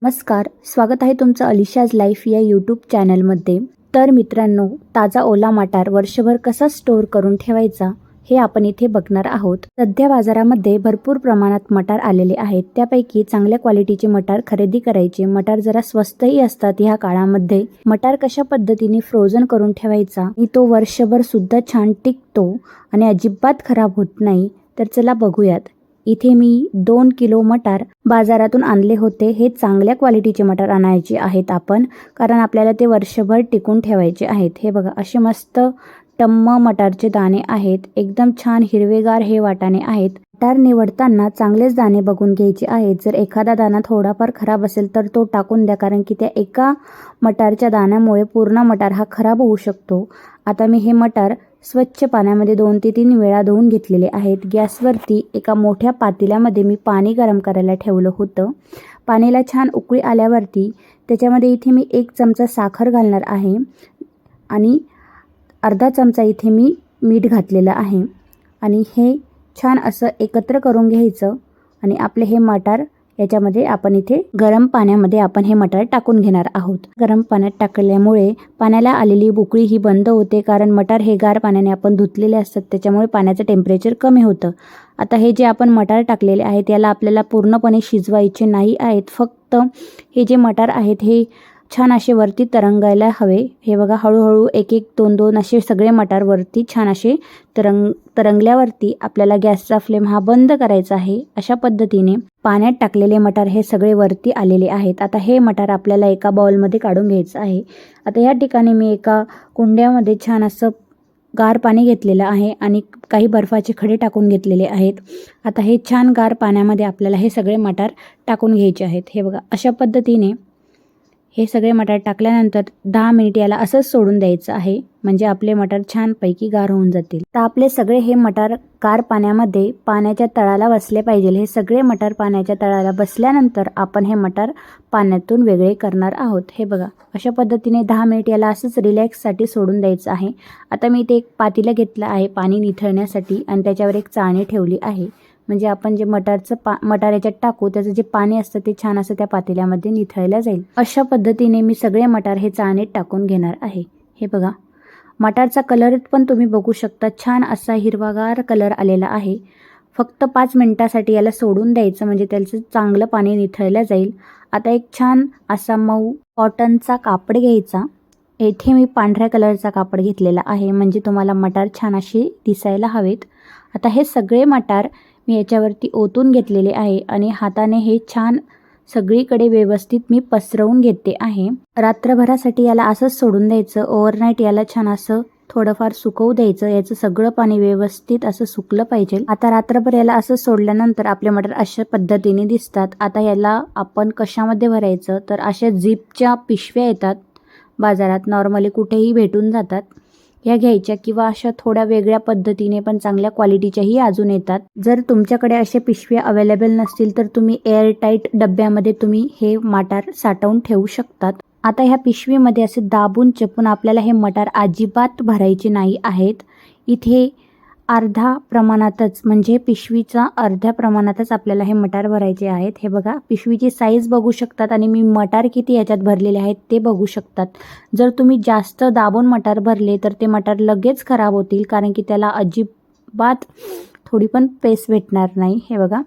नमस्कार, स्वागत आहे तुमचं अलिशाज लाईफ या यूट्यूब चॅनलमध्ये. तर मित्रांनो, ताजा ओला मटार वर्षभर कसा स्टोअर करून ठेवायचा हे आपण इथे बघणार आहोत. सध्या बाजारामध्ये भरपूर प्रमाणात मटार आलेले आहेत. त्यापैकी चांगल्या क्वालिटीचे मटार खरेदी करायचे. मटार जरा स्वस्तही असतात ह्या काळामध्ये. मटार कशा पद्धतीने फ्रोझन करून ठेवायचा आणि तो वर्षभर सुद्धा छान टिकतो आणि अजिबात खराब होत नाही, तर चला बघूयात. इथे मी 2 किलो मटार बाजारातून आणले होते. हे चांगल्या क्वालिटीचे मटार आणायचे आहेत आपण, कारण आपल्याला ते वर्षभर टिकून ठेवायचे आहेत. हे बघा, असे मस्त टम्म मटारचे दाणे आहेत. एकदम छान हिरवेगार हे वाटाणे आहेत. मटार निवडताना चांगलेच दाणे बघून घ्यायचे आहेत. जर एखादा दाणा थोडाफार खराब असेल तर तो टाकून द्या, कारण की त्या एका मटारच्या दाण्यामुळे पूर्ण मटार हा खराब होऊ शकतो. आता मी हे मटार स्वच्छ पाण्यामध्ये 2 ते 3 वेळा धुवून घेतलेले आहेत. गॅसवरती एका मोठ्या पातेल्यामध्ये मी पाणी गरम करायला ठेवलं होतं. पाण्याला छान उकळी आल्यावरती त्याच्यामध्ये इथे मी 1 चमचा साखर घालणार आहे आणि अर्धा चमचा इथे मी मीठ घातलेलं आहे आणि हे छान असं एकत्र करून घ्यायचं आणि आपले हे मटार याच्यामध्ये आपण इथे गरम पाण्यामध्ये आपण हे मटार टाकून घेणार आहोत. गरम पाण्यात टाकल्यामुळे पाण्याला आलेली उकळी ही बंद होते, कारण मटार हे गार पाण्याने आपण धुतलेले असतात, त्याच्यामुळे पाण्याचं टेम्परेचर कमी होतं. आता हे जे आपण मटार टाकलेले आहेत याला आपल्याला पूर्णपणे शिजवायचे नाही आहेत. फक्त हे जे मटार आहेत हे छान असे वरती तरंगायला हवे. हे बघा, हळूहळू 1-1, 2-2 असे सगळे मटार वरती छान असे तरंगल्यावरती आपल्याला गॅसचा फ्लेम हा बंद करायचा आहे. अशा पद्धतीने पाण्यात टाकलेले मटार हे सगळे वरती आलेले आहेत. आता हे मटार आपल्याला एका बाउलमध्ये काढून घ्यायचं आहे. आता या ठिकाणी मी एका कुंड्यामध्ये छान असं गार पाणी घेतलेलं आहे आणि काही बर्फाचे खडे टाकून घेतलेले आहेत. आता हे छान गार पाण्यामध्ये आपल्याला हे सगळे मटार टाकून घ्यायचे आहेत. हे बघा, अशा पद्धतीने हे सगळे मटार टाकल्यानंतर 10 मिनिट याला असंच सोडून द्यायचं आहे, म्हणजे आपले मटार छानपैकी गार होऊन जातील. तर आपले सगळे हे मटार गार पाण्यामध्ये पाण्याच्या तळाला बसले पाहिजे. हे सगळे मटार पाण्याच्या तळाला बसल्यानंतर आपण हे मटार पाण्यातून वेगळे करणार आहोत. हे बघा, अशा पद्धतीने 10 मिनिट याला असंच रिलॅक्ससाठी सोडून द्यायचं आहे. आता मी इथे एक पातेलं घेतलं आहे पाणी निथळण्यासाठी आणि त्याच्यावर एक चाळणी ठेवली आहे, म्हणजे आपण जे मटार याच्यात टाकू त्याचं जे पाणी असतं ते छान असं त्या पातेल्यामध्ये निथळलं जाईल. अशा पद्धतीने मी सगळे मटार हे चाळणीत टाकून घेणार आहे. हे बघा, मटारचा कलर पण तुम्ही बघू शकता, छान असा हिरवागार कलर आलेला आहे. फक्त 5 मिनिटासाठी याला सोडून द्यायचं, म्हणजे त्याचं चांगलं पाणी निथळलं जाईल. आता एक छान असा मऊ कॉटनचा कापड घ्यायचा. येथे मी पांढऱ्या कलरचा कापड घेतलेला आहे, म्हणजे तुम्हाला मटार छान असे दिसायला हवेत. आता हे सगळे मटार मी याच्यावरती ओतून घेतलेले आहे आणि हाताने हे छान सगळीकडे व्यवस्थित मी पसरवून घेते आहे. रात्रभरासाठी याला असंच सोडून द्यायचं. ओव्हरनाईट याला छान असं थोडंफार सुकवू द्यायचं. याचं सगळं पाणी व्यवस्थित असं सुकलं पाहिजे. आता रात्रभर याला असं सोडल्यानंतर आपले मटार अशा पद्धतीने दिसतात. आता याला आपण कशामध्ये भरायचं, तर अशा झिपच्या पिशव्या येतात बाजारात, नॉर्मली कुठेही भेटून जातात, ह्या घ्यायच्या, किंवा अशा थोड्या वेगळ्या पद्धतीने पण चांगल्या क्वालिटीच्याही अजून येतात. जर तुमच्याकडे अशा पिशव्या अवेलेबल नसतील तर तुम्ही एअरटाईट डब्यामध्ये तुम्ही हे मटार साठवून ठेवू शकतात. आता ह्या पिशवीमध्ये असे दाबून चपून आपल्याला हे मटार अजिबात भरायचे नाही आहेत. इथे अर्धा प्रमाणातच, म्हणजे पिशवीचा अर्ध्या प्रमाणातच आपल्याला हे मटार भरायचे आहेत. हे बघा, पिशवीची साईज बघू शकतात आणि मी मटार किती याच्यात भरलेले आहेत ते बघू शकतात. जर तुम्ही जास्त दाबून मटार भरले तर ते मटार लगेच खराब होतील, कारण की त्याला अजिबात थोडी पण पेस भेटणार नाही. हे बघा,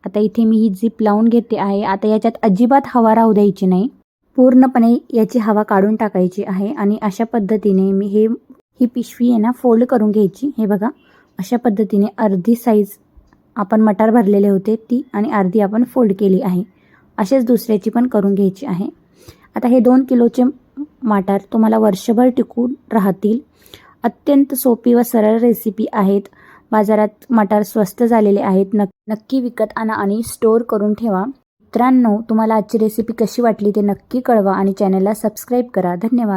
आता इथे मी ही झिप लावून घेते आहे. आता याच्यात अजिबात हवा राहू द्यायची नाही, पूर्णपणे याची हवा काढून टाकायची आहे. आणि अशा पद्धतीने मी ही पिशवी आहे ना फोल्ड करून घ्यायची. हे बघा, अशा पद्धतीने अर्धी साईज आपण मटार भरलेले होते ती आणि अर्धी आपण फोल्ड केली आहे. असेच दुसऱ्याची पण करून घ्यायची आहे. आता हे 2 किलोचे मटार तुम्हाला वर्षभर टिकून राहतील. अत्यंत सोपी व सरळ रेसिपी आहेत. बाजारात मटार स्वस्त झालेले आहेत. नक्की विकत आणा आणि स्टोअर करून ठेवा. मित्रांनो, तुम्हाला आजची रेसिपी कशी वाटली ते नक्की कळवा आणि चॅनलला सबस्क्राईब करा. धन्यवाद.